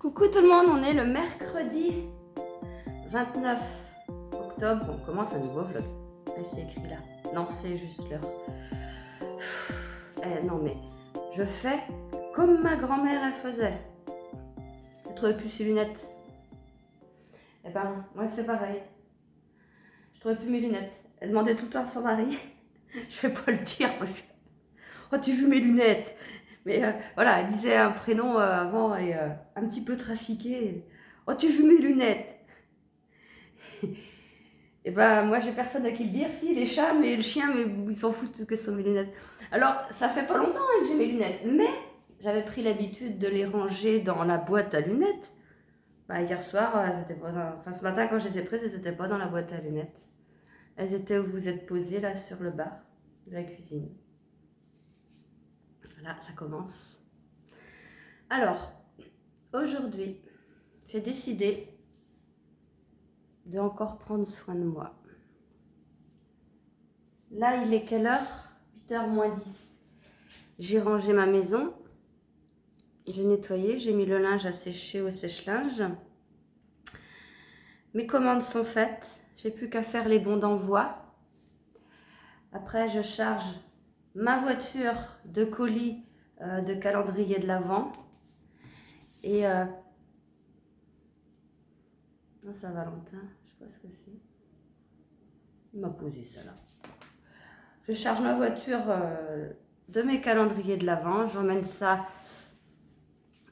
Coucou tout le monde, on est le mercredi 29 octobre, on commence un nouveau vlog. Et c'est écrit là. Non, c'est juste l'heure. Non mais, je fais comme ma grand-mère elle faisait. Elle trouvait plus ses lunettes. Eh ben, moi c'est pareil. Je trouvais plus mes lunettes. Elle demandait tout le temps à son mari. Je vais pas le dire parce que... Oh, tu veux mes lunettes? Mais voilà, elle disait un prénom avant et un petit peu trafiqué. Oh, tu veux mes lunettes? Et ben moi j'ai personne à qui le dire, si les chats, mais le chien, mais ils s'en foutent que ce sont mes lunettes. Alors ça fait pas longtemps que j'ai mes lunettes, mais j'avais pris l'habitude de les ranger dans la boîte à lunettes. Bah, hier soir, elles étaient pas dans... enfin ce matin quand je les ai prises, elles n'étaient pas dans la boîte à lunettes. Elles étaient où vous êtes posées là sur le bar de la cuisine. Voilà, ça commence. Alors, aujourd'hui, j'ai décidé de encore prendre soin de moi. Là, il est quelle heure? 8h moins 10. J'ai rangé ma maison. J'ai nettoyé, j'ai mis le linge à sécher au sèche-linge. Mes commandes sont faites. J'ai plus qu'à faire les bons d'envoi. Après, je charge ma voiture de colis de calendrier de l'Avent. Et... non, ça Valentin, je sais pas ce que c'est. Il m'a posé ça là. Je charge ma voiture de mes calendriers de l'Avent. J'emmène ça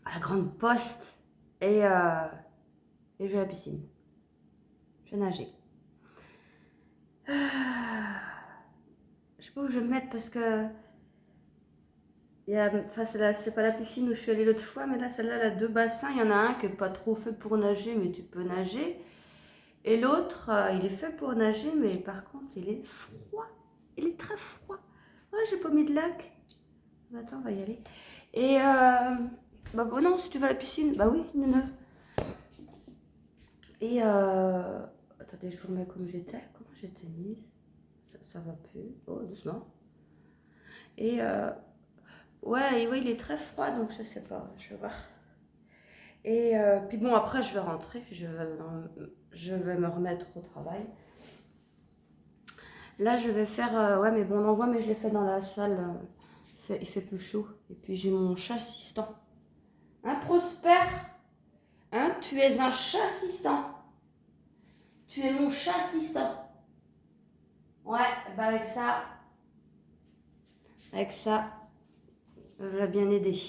à la grande poste et je vais à la piscine. Je vais nager. Je sais pas où je vais me mettre parce que enfin, c'est pas la piscine où je suis allée l'autre fois, mais là, celle-là, elle a deux bassins. Il y en a un qui n'est pas trop fait pour nager, mais tu peux nager. Et l'autre, il est fait pour nager, mais par contre, il est froid. Il est très froid. Oh, j'ai pas mis de lac. Attends, on va y aller. Et bah bon, non, si tu vas à la piscine, bah oui, non. Et attendez, je vous remets comme j'étais. Comment j'étais mise? Ça va plus. Oh, doucement. Et ouais, il est très froid, donc je sais pas, je vais voir. Et puis bon, après je vais rentrer, puis je vais me remettre au travail. Là, je vais faire ouais, mes bons d'envoi, mais je les fais dans la salle. Il fait plus chaud. Et puis j'ai mon chat assistant. Hein, Prosper? Hein, tu es un chat assistant. Tu es mon chat assistant. Ouais, bah avec ça, je l'ai bien aidé.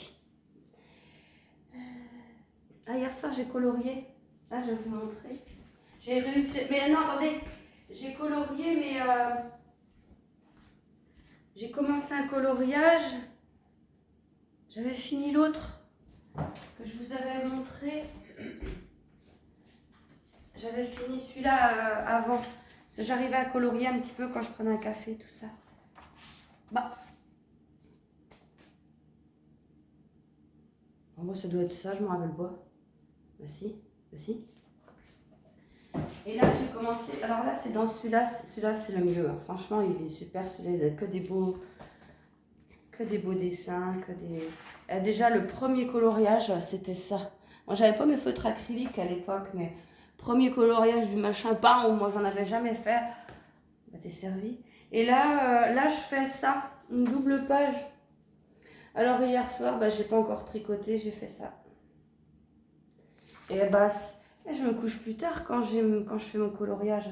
Ah, hier soir, j'ai colorié. Là, je vais vous montrer. J'ai réussi... Mais non, attendez. J'ai colorié, mais... j'ai commencé un coloriage. J'avais fini l'autre que je vous avais montré. J'avais fini celui-là avant. J'arrivais à colorier un petit peu quand je prenais un café, tout ça. Bah. En gros, ça doit être ça, je me rappelle pas. Bah si, bah si. Et là, j'ai commencé... Alors là, c'est dans celui-là. Celui-là, c'est le mieux. Hein. Franchement, il est super. Celui-là, il a que des beaux dessins, que des... déjà, le premier coloriage, c'était ça. Moi, j'avais pas mes feutres acryliques à l'époque, mais premier coloriage du machin, bam, moi, j'en avais jamais fait. Bah, t'es servi. Et là, là, je fais ça, une double page. Alors, hier soir, bah, j'ai pas encore tricoté, j'ai fait ça. Et bah, je me couche plus tard quand je fais mon coloriage.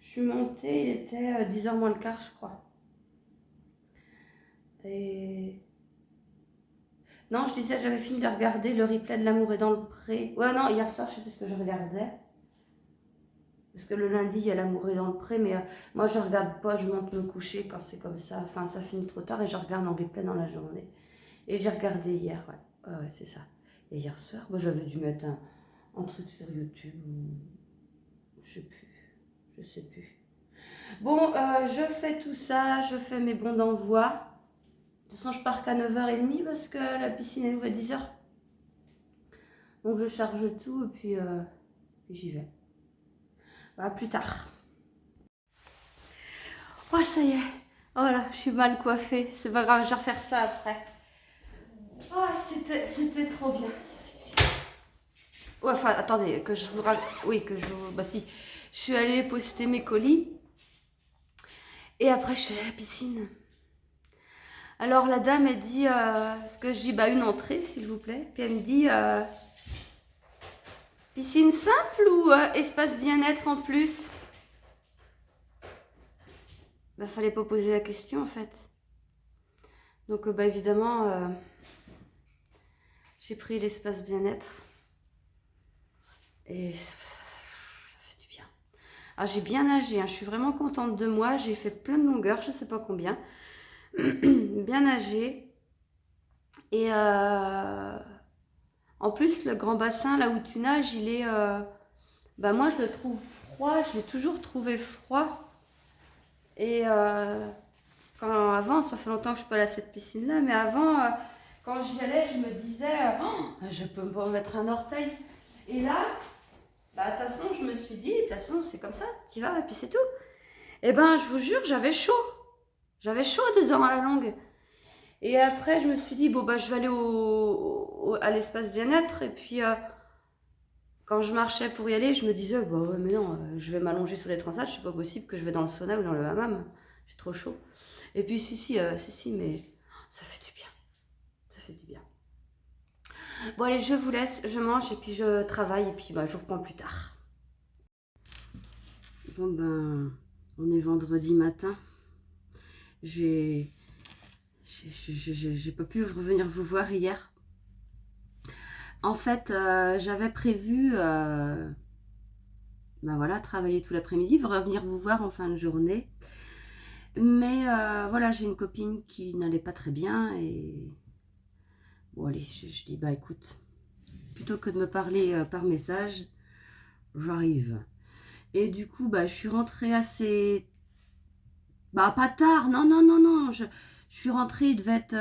Je suis montée, il était 10h moins le quart, je crois. Et... non, je disais, j'avais fini de regarder le replay de L'amour est dans le pré. Ouais, non, hier soir, je sais plus ce que je regardais. Parce que le lundi, il y a L'amour est dans le pré, mais moi, je regarde pas, je monte me coucher quand c'est comme ça. Enfin, ça finit trop tard et je regarde en replay dans la journée. Et j'ai regardé hier, ouais. Ouais, c'est ça. Et hier soir, moi, j'avais dû mettre un truc sur YouTube ou... je sais plus. Bon, je fais tout ça, je fais mes bons d'envoi. De toute façon, je pars qu'à 9h30 parce que la piscine elle ouvre à 10h. Donc je charge tout et puis j'y vais. À plus tard. Oh, ça y est. Voilà, je suis mal coiffée. C'est pas grave, je vais refaire ça après. Oh, c'était trop bien. Ouais, enfin, attendez, que je vous oui, que je vous... Bah si, je suis allée poster mes colis. Et après, je suis allée à la piscine. Alors, la dame, elle dit... ce que je dis, bah, une entrée, s'il vous plaît. Puis elle me dit... piscine simple ou espace bien-être en plus? Bah, fallait pas poser la question, en fait. Donc, bah, évidemment, j'ai pris l'espace bien-être. Et ça fait du bien. Alors, j'ai bien nagé, hein. Je suis vraiment contente de moi. J'ai fait plein de longueurs, je sais pas combien. Bien nagé. Et en plus, le grand bassin, là où tu nages, il est... bah, moi, je le trouve froid. Je l'ai toujours trouvé froid. Et avant, ça fait longtemps que je suis pas allée à cette piscine-là, mais avant, quand j'y allais, je me disais, oh, je peux me mettre un orteil. Et là, bah, de toute façon, je me suis dit, de toute façon, c'est comme ça, tu vas, et puis c'est tout. Et ben, je vous jure, j'avais chaud. J'avais chaud dedans à la longue. Et après, je me suis dit, bon, bah, je vais aller à l'espace bien-être. Et puis, quand je marchais pour y aller, je me disais, bah ouais, mais non, je vais m'allonger sur les transats, c'est pas possible que je vais dans le sauna ou dans le hammam. J'ai trop chaud. Et puis, si, mais ça fait du bien. Ça fait du bien. Bon, allez, je vous laisse, je mange et puis je travaille et puis bah, je vous reprends plus tard. Bon, ben, on est vendredi matin. J'ai pas pu revenir vous voir hier. En fait, j'avais prévu, ben voilà, travailler tout l'après-midi, revenir vous voir en fin de journée. Mais voilà, j'ai une copine qui n'allait pas très bien et bon allez, je dis bah écoute, plutôt que de me parler par message, j'arrive. Et du coup, bah je suis rentrée assez, bah pas tard, non, je suis rentrée, il devait être,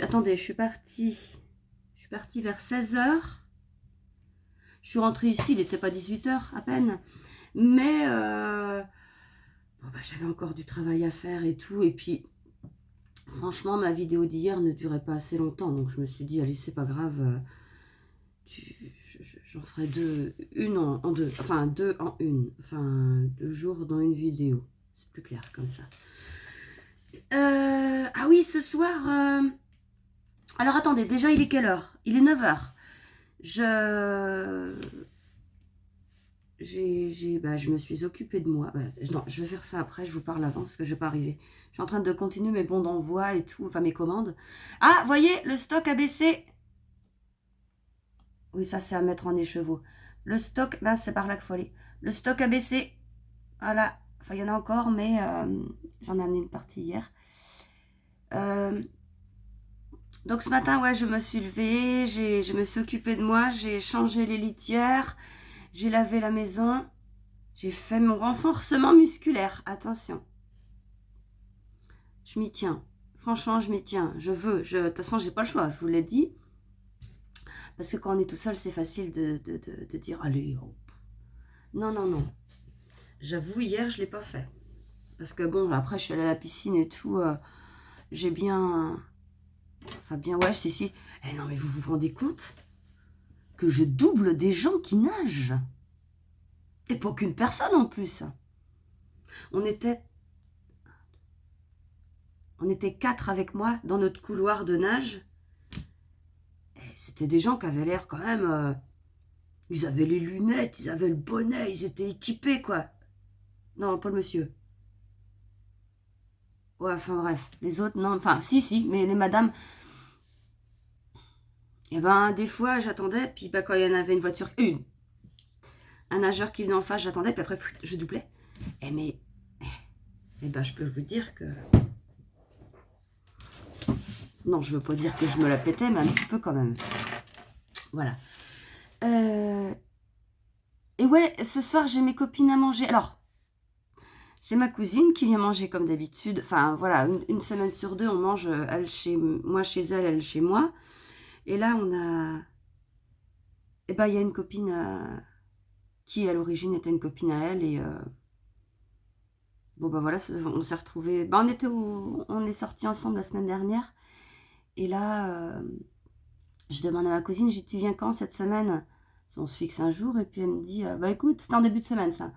attendez, je suis partie vers 16h. Je suis rentrée ici, il n'était pas 18h à peine, mais bon, bah, j'avais encore du travail à faire et tout, et puis franchement ma vidéo d'hier ne durait pas assez longtemps, donc je me suis dit allez c'est pas grave, j'en ferai une en deux, enfin deux en une, enfin 2 jours dans une vidéo, c'est plus clair comme ça. Ah oui, ce soir, alors attendez, déjà il est quelle heure? Il est 9h. Je me suis occupée de moi. Non, je vais faire ça après, je vous parle avant parce que je vais pas arriver. Je suis en train de continuer mes bons d'envoi et tout, enfin mes commandes. Ah, voyez, le stock a baissé. Oui, ça c'est à mettre en écheveau. Le stock, là c'est par là qu'il faut aller. Le stock a baissé. Voilà, enfin il y en a encore, mais j'en ai amené une partie hier. Donc ce matin, ouais, je me suis levée, je me suis occupée de moi, j'ai changé les litières, j'ai lavé la maison, j'ai fait mon renforcement musculaire. Attention, je m'y tiens. Franchement, je m'y tiens. De toute façon, j'ai pas le choix, je vous l'ai dit. Parce que quand on est tout seul, c'est facile de dire, allez, oh. Non. J'avoue, hier, je l'ai pas fait. Parce que bon, après, je suis allée à la piscine et tout, j'ai bien... Enfin, bien, ouais, si. Eh non, mais vous vous rendez compte que je double des gens qui nagent? Et pas qu'une personne en plus. On était 4 avec moi dans notre couloir de nage. C'était des gens qui avaient l'air quand même... ils avaient les lunettes, ils avaient le bonnet, ils étaient équipés, quoi. Non, pas le monsieur. Ouais, enfin bref. Les autres, non. Enfin, si, mais les madames... Eh ben, des fois, j'attendais, puis bah, quand il y en avait une voiture... un nageur qui venait en face, j'attendais, puis après, je doublais. Eh ben, je peux vous dire que... Non, je veux pas dire que je me la pétais, mais un petit peu quand même. Voilà. Et ouais, ce soir, j'ai mes copines à manger. Alors, c'est ma cousine qui vient manger comme d'habitude. Enfin, voilà, une semaine sur 2, on mange, elle chez moi, chez elle, elle chez moi. Et là, on a... Eh ben, il y a une copine qui, à l'origine, était une copine à elle. Et bon, ben voilà, on s'est retrouvés... Ben, on est sortis ensemble la semaine dernière. Et là... Je demande à ma cousine, j'ai dit, tu viens quand cette semaine? On se fixe un jour et puis elle me dit, bah écoute, c'était en début de semaine ça.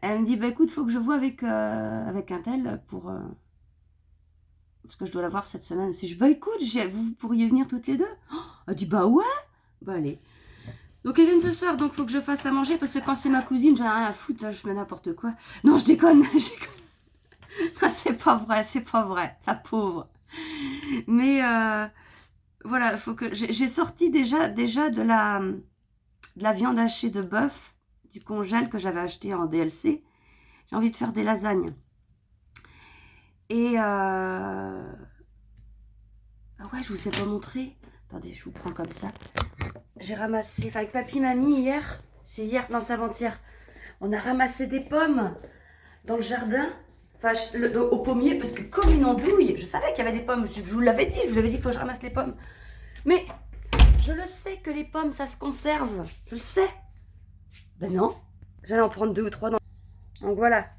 Elle me dit, bah écoute, faut que je vois avec un tel pour... parce que je dois la voir cette semaine. Si je, bah écoute, vous pourriez venir toutes les deux? Oh, elle dit, bah ouais, bah allez. Donc elle vient ce soir, donc faut que je fasse à manger parce que quand c'est ma cousine, j'en ai rien à foutre, je mets n'importe quoi. Non, je déconne, je déconne. Non, c'est pas vrai, la pauvre. Mais voilà, faut que j'ai sorti déjà de la viande hachée de bœuf du congèle que j'avais acheté en DLC. J'ai envie de faire des lasagnes. Et ah ouais, je vous ai pas montré. Attendez, je vous prends comme ça. J'ai ramassé, enfin avec papy, mamie hier, c'est hier, non c'est avant-hier. On a ramassé des pommes dans le jardin, enfin au pommier, parce que comme une andouille, je savais qu'il y avait des pommes. Je vous l'avais dit, il faut que je ramasse les pommes. Mais je le sais que les pommes, ça se conserve. Je le sais. Ben non. J'allais en prendre 2 ou 3 dans... Donc voilà.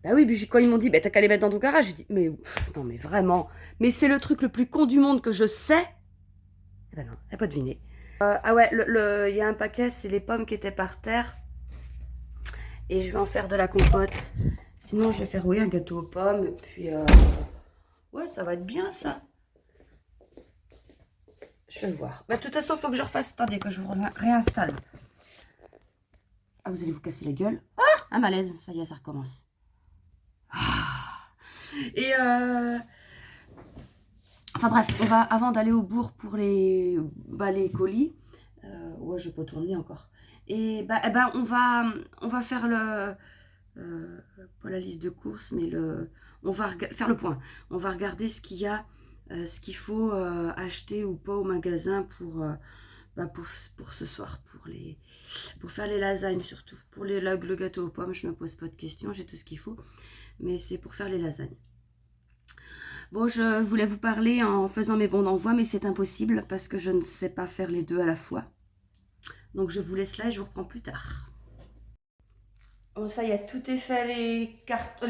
Bah oui, puis quand ils m'ont dit, bah t'as qu'à les mettre dans ton garage, j'ai dit, mais non mais vraiment. Mais c'est le truc le plus con du monde que je sais. Eh ben non, elle n'a pas deviné. Ah ouais, il y a un paquet, c'est les pommes qui étaient par terre. Et je vais en faire de la compote. Sinon, je vais faire, oui, un gâteau aux pommes. Et puis, ouais, ça va être bien, ça. Je vais le voir. Bah, de toute façon, il faut que je refasse. Attendez, que je vous réinstalle. Ah, vous allez vous casser la gueule. Ah, un malaise. Ça y est, ça recommence. Ah. Et enfin bref, on va, avant d'aller au bourg pour les colis. Ouais, je vais pas tourner encore. Et bah, eh ben, on va faire pas la liste de courses, mais on va faire le point. On va regarder ce qu'il y a, ce qu'il faut acheter ou pas au magasin pour ce soir, pour faire les lasagnes surtout. Pour le gâteau aux pommes, je me pose pas de questions, j'ai tout ce qu'il faut. Mais c'est pour faire les lasagnes. Bon, je voulais vous parler en faisant mes bons d'envoi, mais c'est impossible parce que je ne sais pas faire les deux à la fois. Donc je vous laisse là et je vous reprends plus tard. Bon, ça y est, tout est fait, les cartes,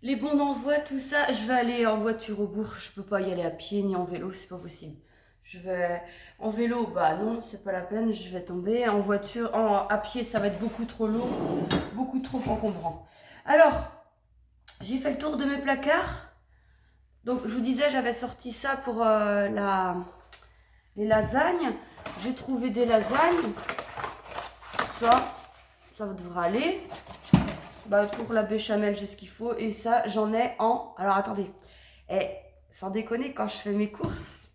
les bons d'envoi, tout ça. Je vais aller en voiture au bourg, je peux pas y aller à pied ni en vélo, c'est pas possible. Je vais en vélo, bah non, c'est pas la peine, je vais tomber. En voiture, à pied, ça va être beaucoup trop lourd, beaucoup trop encombrant. Alors, j'ai fait le tour de mes placards. Donc, je vous disais, j'avais sorti ça pour les lasagnes. J'ai trouvé des lasagnes. Ça devrait aller. Bah, pour la béchamel, j'ai ce qu'il faut. Et ça, j'en ai en... Alors, attendez. Et sans déconner, quand je fais mes courses,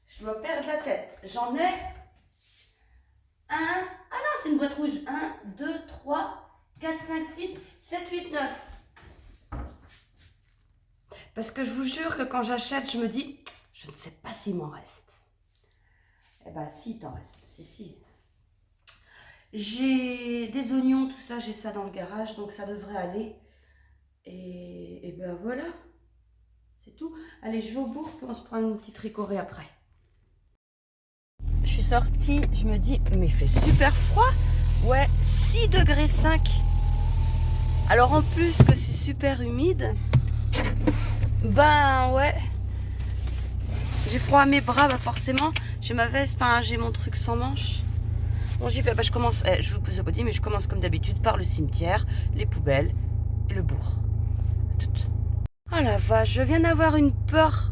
je dois perdre la tête. J'en ai un... Ah non, c'est une boîte rouge. 1, 2, 3, 4, 5, 6, 7, 8, 9. Parce que je vous jure que quand j'achète, je me dis, je ne sais pas s'il m'en reste. Eh ben, si, il t'en reste. Si. J'ai des oignons, tout ça, j'ai ça dans le garage, donc ça devrait aller. Et ben voilà. C'est tout. Allez, je vais au bourg, puis on se prend une petite ricorée après. Je suis sortie, je me dis, mais il fait super froid. Ouais, 6 degrés 5. Alors en plus que c'est super humide. Ben ouais, j'ai froid à mes bras, bah forcément. J'ai ma veste, enfin j'ai mon truc sans manches. Bon, j'y vais, bah je commence, je vous ai pas dit, mais je commence comme d'habitude par le cimetière, les poubelles et le bourg. Tout. Oh la vache, je viens d'avoir une peur.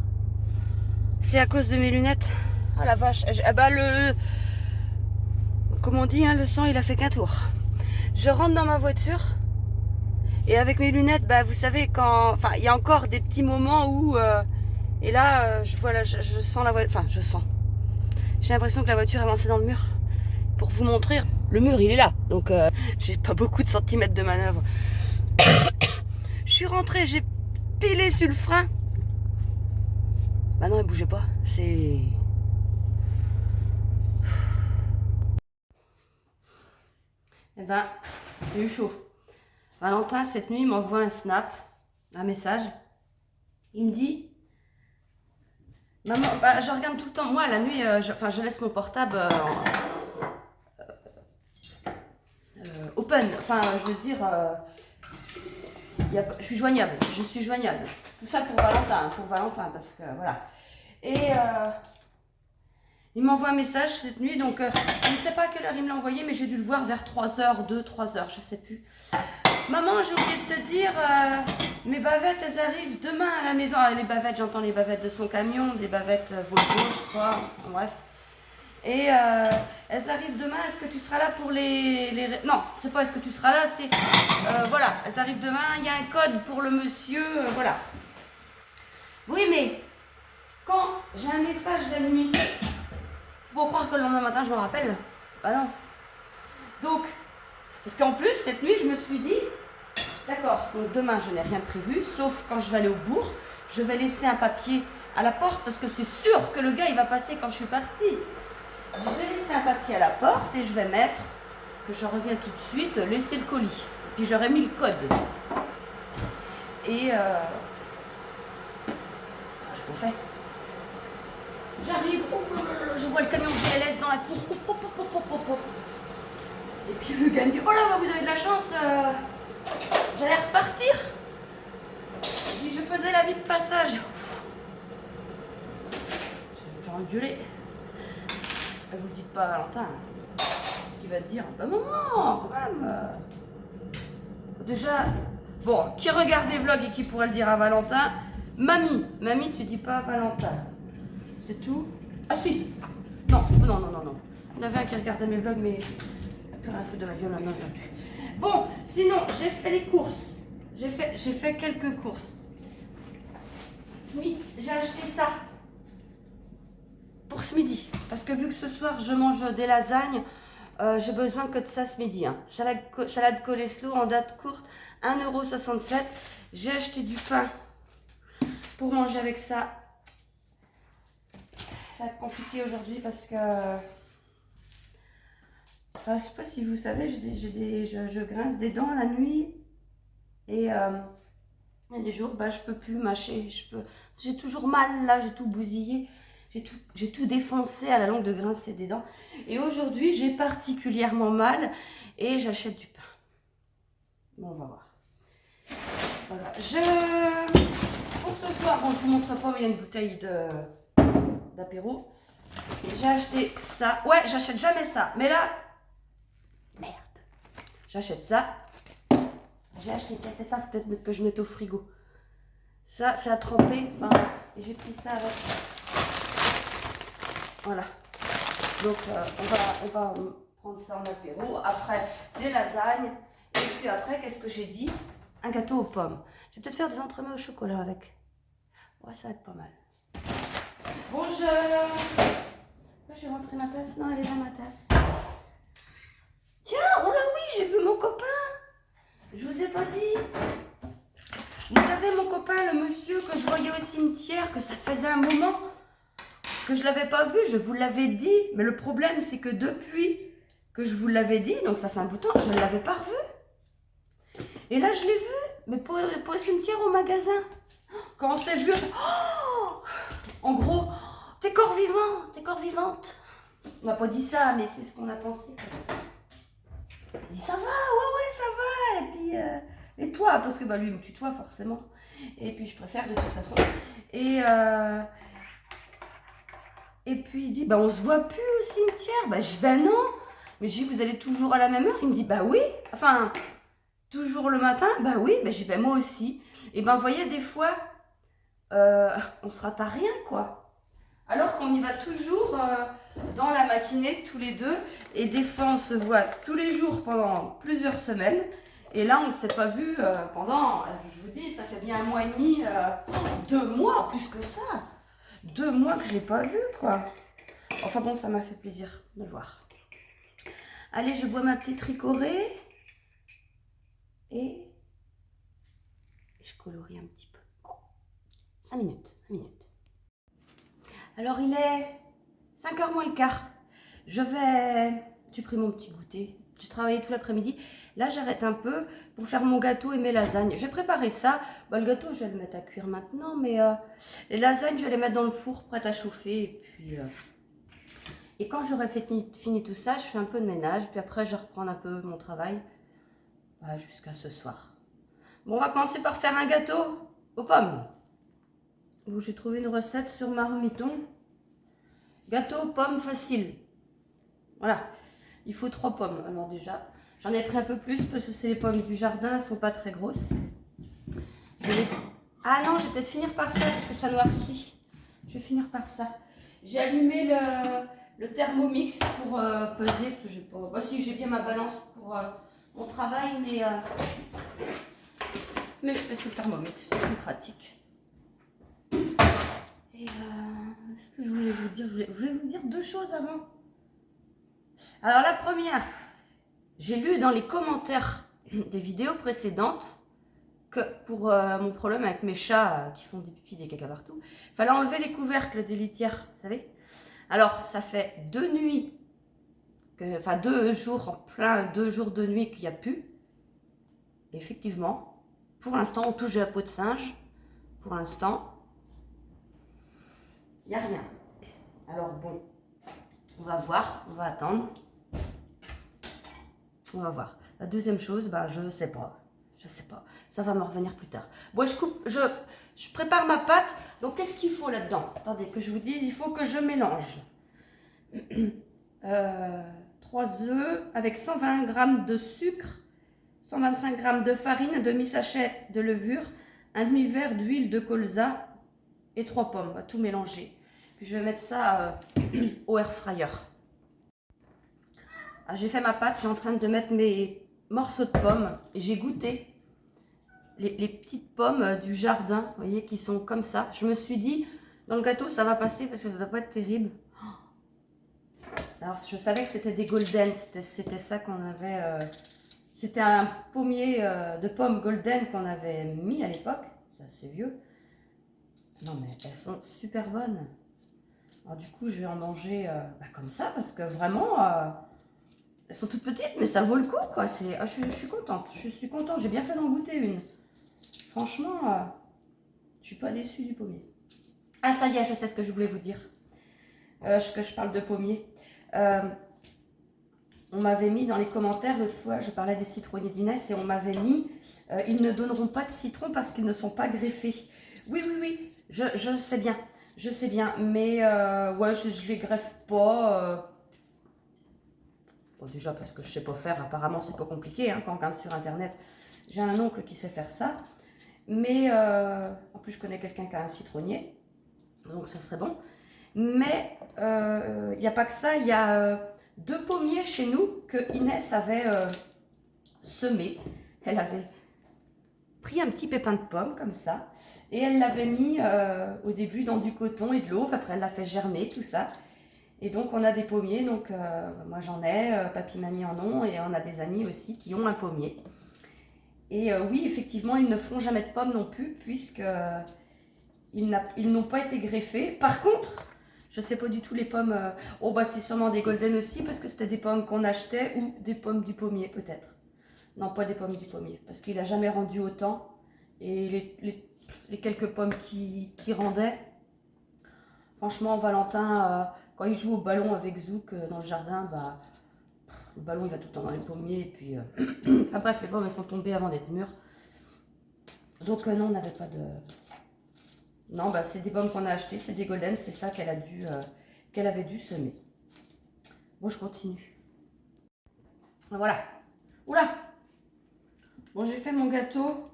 C'est à cause de mes lunettes. Oh la vache, comme on dit, hein, le sang il a fait qu'un tour. Je rentre dans ma voiture. Et avec mes lunettes, bah, vous savez, enfin, il y a encore des petits moments où... et là, je sens la voiture... Enfin, je sens. J'ai l'impression que la voiture est avancée dans le mur. Pour vous montrer, le mur, il est là. Donc, j'ai pas beaucoup de centimètres de manœuvre. Je suis rentrée, j'ai pilé sur le frein. Bah non, elle bougeait pas. C'est... Eh ben, j'ai eu chaud. Valentin, cette nuit, m'envoie un snap, un message. Il me dit, maman, bah, je regarde tout le temps. Moi, la nuit, je laisse mon portable open. Enfin, je veux dire, je suis joignable. Tout ça pour Valentin, parce que voilà. Et Il m'envoie un message cette nuit, donc je ne sais pas à quelle heure il me l'a envoyé, mais j'ai dû le voir vers 3h, 3h, je sais plus. Maman, j'ai oublié de te dire, mes bavettes, elles arrivent demain à la maison. Ah, les bavettes, j'entends les bavettes de son camion, des bavettes Volvo, je crois, bref. Et elles arrivent demain, est-ce que tu seras là pour les... Non, c'est pas est-ce que tu seras là, c'est... voilà, elles arrivent demain, il y a un code pour le monsieur, voilà. Oui, mais quand j'ai un message la nuit, faut pas croire que le lendemain matin, je me rappelle. Bah non. Donc, parce qu'en plus, cette nuit, je me suis dit, d'accord, donc demain, je n'ai rien prévu, sauf quand je vais aller au bourg, je vais laisser un papier à la porte, parce que c'est sûr que le gars, il va passer quand je suis partie. Je vais laisser un papier à la porte et je vais mettre que je reviens tout de suite, laisser le colis. Puis j'aurai mis le code. Et je le fais. J'arrive, oh, je vois le camion GLS dans la cour. Et puis le gars me dit, oh là, vous avez de la chance, j'allais repartir. Je faisais la vie de passage. Je vais me faire engueuler. Vous le dites pas à Valentin. Ce qu'il va te dire, bah maman, quand même. Déjà, bon, qui regarde les vlogs et qui pourrait le dire à Valentin, mamie, tu dis pas à Valentin. C'est tout. Ah si. Non. Il y en avait un qui regardait mes vlogs, mais plus rien à foutre de ma gueule, maintenant je plus. Bon, sinon, j'ai fait les courses. J'ai fait quelques courses. J'ai acheté ça. Pour ce midi, parce que vu que ce soir je mange des lasagnes, j'ai besoin que de ça ce midi. Hein. Salade coleslaw en date courte, 1,67 €. J'ai acheté du pain pour manger avec ça. Ça va être compliqué aujourd'hui parce que... je ne sais pas si vous savez, je grince des dents la nuit. Et il y a des jours, je peux plus mâcher. J'ai toujours mal là, j'ai tout bousillé. J'ai tout défoncé à la longue de grincer des dents. Et aujourd'hui, j'ai particulièrement mal et j'achète du pain. Bon, on va voir. Voilà. Pour ce soir, bon, je vous montre pas, mais il y a une bouteille d'apéro. J'ai acheté ça. Ouais, j'achète jamais ça. Mais là, merde. J'achète ça. J'ai acheté, c'est ça, peut-être que je mette au frigo. Ça, c'est à tremper. Enfin, j'ai pris ça avec... Voilà. Donc, on va prendre ça en apéro. Après, les lasagnes. Et puis après, qu'est-ce que j'ai dit? Un gâteau aux pommes. Je vais peut-être faire des entremets au chocolat avec. Ouais, ça va être pas mal. Bonjour. J'ai rentré ma tasse. Non, elle est dans ma tasse. Tiens, oh là oui, j'ai vu mon copain. Je vous ai pas dit. Vous savez, mon copain, le monsieur que je voyais au cimetière, que ça faisait un moment que je l'avais pas vu, je vous l'avais dit. Mais le problème, c'est que depuis que je vous l'avais dit, donc ça fait un bout de temps, je ne l'avais pas revu. Et là, je l'ai vu, mais pour le cimetière au magasin. Quand on s'est vu, oh, en gros, t'es corps vivant, t'es corps vivante. On n'a pas dit ça, mais c'est ce qu'on a pensé. Il dit, ça va, ouais, ça va. Et puis, et toi, parce que lui, il me tutoie forcément. Et puis, je préfère de toute façon. Et puis, il dit, on se voit plus au cimetière. Je dis, non. Mais je dis, vous allez toujours à la même heure? Il me dit, oui. Enfin, toujours le matin? Oui. Je dis, moi aussi. Et vous voyez, des fois, on se rate à rien, quoi. Alors qu'on y va toujours dans la matinée, tous les deux. Et des fois, on se voit tous les jours pendant plusieurs semaines. Et là, on ne s'est pas vu pendant, je vous dis, ça fait bien 1 mois et demi, 2 mois, plus que ça. 2 mois que je ne l'ai pas vu, quoi. Enfin bon, ça m'a fait plaisir de le voir. Allez, je bois ma petite ricorée. Et je colorie un petit peu. 5 minutes. Alors, il est 5h moins le quart. J'ai pris mon petit goûter. J'ai travaillé tout l'après-midi. Là, j'arrête un peu pour faire mon gâteau et mes lasagnes. J'ai préparé ça. Le gâteau, je vais le mettre à cuire maintenant. Mais les lasagnes, je vais les mettre dans le four, prêtes à chauffer. Et puis... Et quand j'aurai fini tout ça, je fais un peu de ménage. Puis après, je vais reprendre un peu mon travail. Jusqu'à ce soir. Bon, on va commencer par faire un gâteau aux pommes. J'ai trouvé une recette sur Marmiton. Gâteau, pomme, facile. Voilà. Il faut 3 pommes. Alors déjà, j'en ai pris un peu plus parce que c'est les pommes du jardin, elles sont pas très grosses. Ah non, je vais peut-être finir par ça parce que ça noircit. Je vais finir par ça. J'ai allumé le Thermomix pour peser, parce que j'ai pas... Bah si, j'ai bien ma balance pour mon travail, mais je fais sur le Thermomix, c'est plus pratique. Et ce que je voulais vous dire, je voulais vous dire 2 choses avant. Alors la première, j'ai lu dans les commentaires des vidéos précédentes que pour mon problème avec mes chats qui font des pipis, des caca partout, il fallait enlever les couvercles des litières, vous savez. Alors ça fait 2 nuits, enfin 2 jours en plein, 2 jours de nuit qu'il n'y a plus. Et effectivement, pour l'instant on touche à la peau de singe, pour l'instant, il n'y a rien. Alors bon, on va voir, on va attendre. On va voir. La deuxième chose, bah, je sais pas. Je sais pas. Ça va me revenir plus tard. Bon, je prépare ma pâte. Donc, qu'est-ce qu'il faut là-dedans? Attendez, que je vous dise, il faut que je mélange 3 œufs avec 120 g de sucre, 125 g de farine, un demi-sachet de levure, un demi-verre d'huile de colza et 3 pommes. On va tout mélanger. Puis, je vais mettre ça au air fryer. J'ai fait ma pâte, je suis en train de mettre mes morceaux de pommes. J'ai goûté les petites pommes du jardin, vous voyez, qui sont comme ça. Je me suis dit, dans le gâteau, ça va passer parce que ça ne doit pas être terrible. Alors, je savais que c'était des golden, c'était ça qu'on avait... c'était un pommier de pommes golden qu'on avait mis à l'époque. C'est assez vieux. Non, mais elles sont super bonnes. Alors, du coup, je vais en manger comme ça parce que vraiment... elles sont toutes petites, mais ça vaut le coup, quoi. Je suis contente. Je suis contente. J'ai bien fait d'en goûter une. Franchement, je suis pas déçue du pommier. Ah, ça y est, je sais ce que je voulais vous dire. Que je parle de pommier. On m'avait mis dans les commentaires, l'autre fois, je parlais des citronniers d'Inès, et on m'avait mis ils ne donneront pas de citron parce qu'ils ne sont pas greffés. Oui, oui, oui, je sais bien. Je sais bien, mais ouais, je les greffe pas. Bon, déjà parce que je sais pas faire, apparemment c'est pas compliqué, hein, quand on regarde sur internet. J'ai un oncle qui sait faire ça, mais en plus je connais quelqu'un qui a un citronnier, donc ça serait bon. Mais il n'y a pas que ça, il y a 2 pommiers chez nous que Inès avait semés. Elle avait pris un petit pépin de pomme comme ça, et elle l'avait mis au début dans du coton et de l'eau, après elle l'a fait germer, tout ça. Et donc on a des pommiers, donc moi j'en ai, papy, mamie en ont, et on a des amis aussi qui ont un pommier. Et oui, effectivement, ils ne feront jamais de pommes non plus, puisque ils n'ont pas été greffés. Par contre, je ne sais pas du tout les pommes, oh bah c'est sûrement des golden aussi, parce que c'était des pommes qu'on achetait, ou des pommes du pommier peut-être. Non, pas des pommes du pommier, parce qu'il n'a jamais rendu autant. Et les quelques pommes qui rendaient, franchement, Valentin... quand il joue au ballon avec Zouk dans le jardin, bah, le ballon il va tout le temps dans les pommiers. Et puis, enfin bref, les pommes elles sont tombées avant d'être mûres. Donc non, on n'avait pas de... Non, bah, c'est des pommes qu'on a achetées, c'est des golden, c'est ça qu'elle avait dû semer. Bon, je continue. Voilà. Oula. Bon, j'ai fait mon gâteau.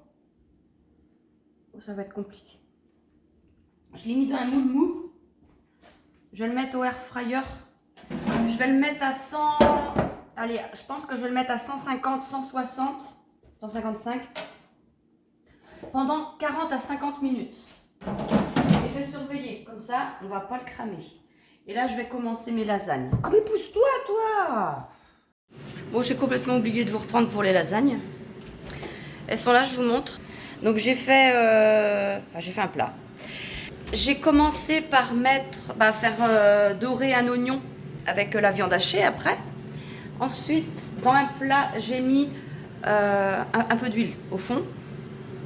Oh, ça va être compliqué. Je l'ai mis dans un moule mou. Je vais le mettre au air fryer. Je vais le mettre à 100... Allez, je pense que je vais le mettre à 150, 160, 155. Pendant 40 à 50 minutes. Et je vais surveiller. Comme ça, on ne va pas le cramer. Et là, je vais commencer mes lasagnes. Ah, mais pousse-toi, toi! Bon, j'ai complètement oublié de vous reprendre pour les lasagnes. Elles sont là, je vous montre. Donc, j'ai fait un plat. J'ai commencé par faire dorer un oignon avec la viande hachée après. Ensuite, dans un plat, j'ai mis un peu d'huile au fond,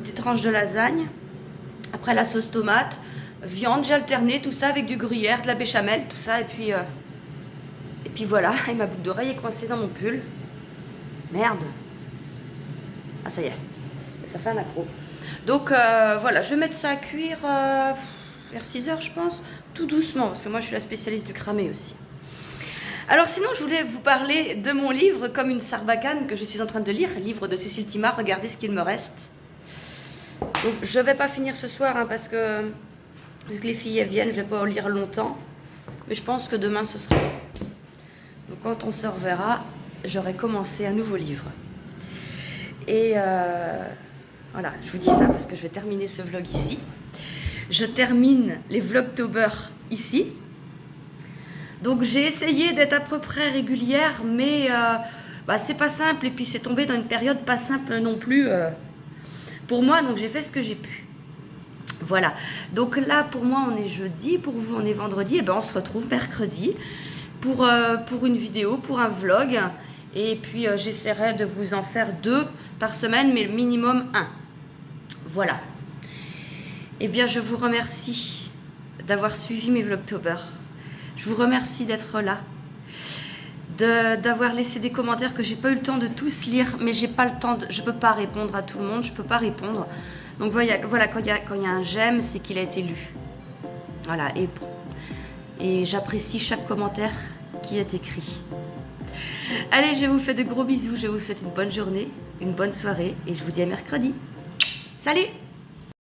des tranches de lasagne. Après, la sauce tomate, viande, j'ai alterné tout ça avec du gruyère, de la béchamel, tout ça. Et puis voilà, et ma boucle d'oreille est coincée dans mon pull. Merde. Ah, ça y est, ça fait un accro. Donc voilà, je vais mettre ça à cuire... vers 6 heures, je pense. Tout doucement, parce que moi, je suis la spécialiste du cramé aussi. Alors sinon, je voulais vous parler de mon livre, Comme une sarbacane, que je suis en train de lire, livre de Cécile Timard. Regardez ce qu'il me reste. Donc, je ne vais pas finir ce soir, hein, parce que vu que les filles elles viennent, je ne vais pas en lire longtemps. Mais je pense que demain, ce sera bon. Donc, quand on se reverra, j'aurai commencé un nouveau livre. Et voilà, je vous dis ça parce que je vais terminer ce vlog ici. Je termine les Vlogtober ici. Donc j'ai essayé d'être à peu près régulière, mais c'est pas simple. Et puis c'est tombé dans une période pas simple non plus pour moi. Donc j'ai fait ce que j'ai pu. Voilà. Donc là pour moi on est jeudi, pour vous on est vendredi. Et ben on se retrouve mercredi pour une vidéo, pour un vlog. Et puis j'essaierai de vous en faire 2 par semaine, mais minimum 1. Voilà. Eh bien je vous remercie d'avoir suivi mes Vlogtober. Je vous remercie d'être là, d'avoir laissé des commentaires que j'ai pas eu le temps de tous lire, mais j'ai pas le temps, je peux pas répondre à tout le monde, je peux pas répondre. Donc voilà, quand il y a un j'aime, c'est qu'il a été lu. Voilà, et j'apprécie chaque commentaire qui est écrit. Allez, je vous fais de gros bisous, je vous souhaite une bonne journée, une bonne soirée, et je vous dis à mercredi. Salut!